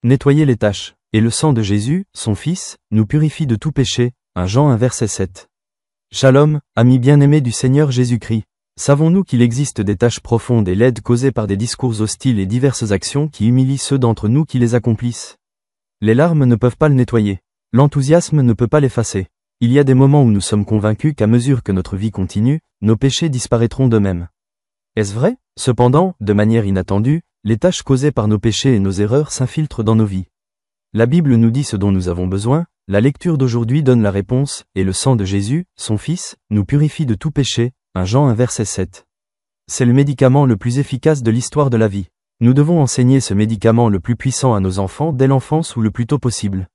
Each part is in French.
nettoyer les taches, et le sang de Jésus, son Fils, nous purifie de tout péché. 1 Jean 1 verset 7. Shalom, amis bien-aimés du Seigneur Jésus-Christ. Savons-nous qu'il existe des taches profondes et laides causées par des discours hostiles et diverses actions qui humilient ceux d'entre nous qui les accomplissent? Les larmes ne peuvent pas le nettoyer. L'enthousiasme ne peut pas l'effacer. Il y a des moments où nous sommes convaincus qu'à mesure que notre vie continue, nos péchés disparaîtront d'eux-mêmes. Est-ce vrai? Cependant, de manière inattendue, les taches causées par nos péchés et nos erreurs s'infiltrent dans nos vies. La Bible nous dit ce dont nous avons besoin, la lecture d'aujourd'hui donne la réponse, et le sang de Jésus, son Fils, nous purifie de tout péché. 1 Jean 1 verset 7. C'est le médicament le plus efficace de l'histoire de la vie. Nous devons enseigner ce médicament le plus puissant à nos enfants dès l'enfance ou le plus tôt possible.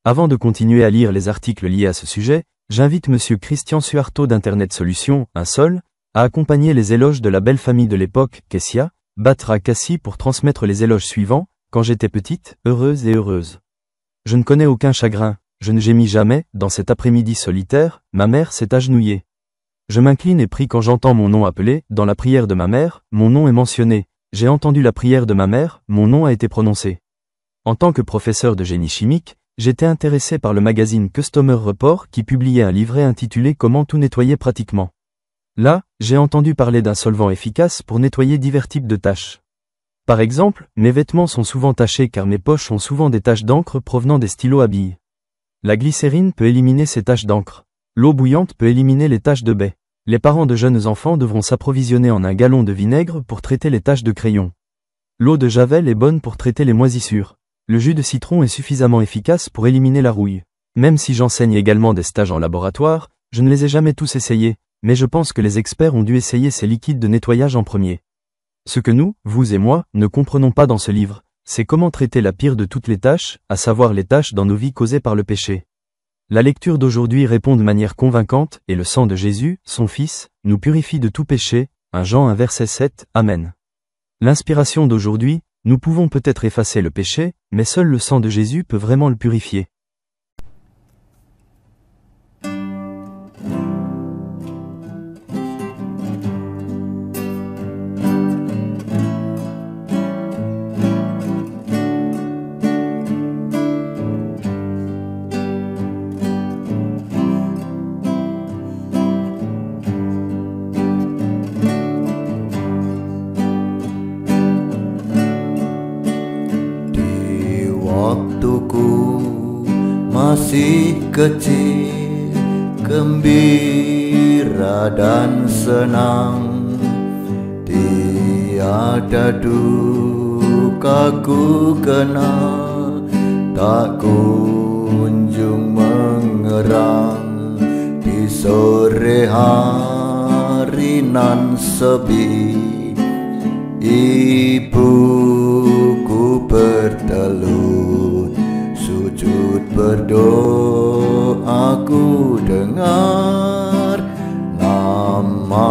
Avant de continuer à lire les articles liés à ce sujet, j'invite Monsieur Christian Suarto d'Internet Solutions, un seul, à accompagner les éloges de la belle famille de l'époque, Kessia, Batra Kassi pour transmettre les éloges suivants. Quand j'étais petite, heureuse et heureuse. Je ne connais aucun chagrin, je ne gémis jamais, dans cet après-midi solitaire, ma mère s'est agenouillée. Je m'incline et prie quand j'entends mon nom appelé, dans la prière de ma mère, mon nom est mentionné, j'ai entendu la prière de ma mère, mon nom a été prononcé. En tant que professeur de génie chimique, j'étais intéressé par le magazine Customer Report qui publiait un livret intitulé Comment tout nettoyer pratiquement. Là, j'ai entendu parler d'un solvant efficace pour nettoyer divers types de taches. Par exemple, mes vêtements sont souvent tachés car mes poches ont souvent des taches d'encre provenant des stylos à billes. La glycérine peut éliminer ces taches d'encre. L'eau bouillante peut éliminer les taches de baie. Les parents de jeunes enfants devront s'approvisionner en un gallon de vinaigre pour traiter les taches de crayon. L'eau de javel est bonne pour traiter les moisissures. Le jus de citron est suffisamment efficace pour éliminer la rouille. Même si j'enseigne également des stages en laboratoire, je ne les ai jamais tous essayés, mais je pense que les experts ont dû essayer ces liquides de nettoyage en premier. Ce que nous, vous et moi, ne comprenons pas dans ce livre, c'est comment traiter la pire de toutes les taches, à savoir les taches dans nos vies causées par le péché. La lecture d'aujourd'hui répond de manière convaincante, et le sang de Jésus, son Fils, nous purifie de tout péché. 1 Jean 1 verset 7, Amen. L'inspiration d'aujourd'hui, nous pouvons peut-être effacer le péché, mais seul le sang de Jésus peut vraiment le purifier. Waktuku masih kecil, gembira dan senang, tiada duka ku kenal, tak kunjung mengerang di sore hari nan sepi. Ibuku bertelut, sujud berdoa, ku dengar namaku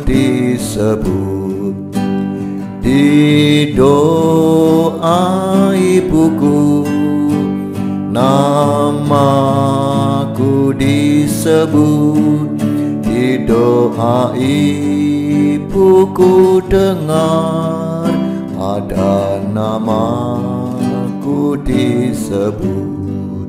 disebut. Di doa ibuku, namaku disebut. Di doa ibuku dengar, ada namaku disebut.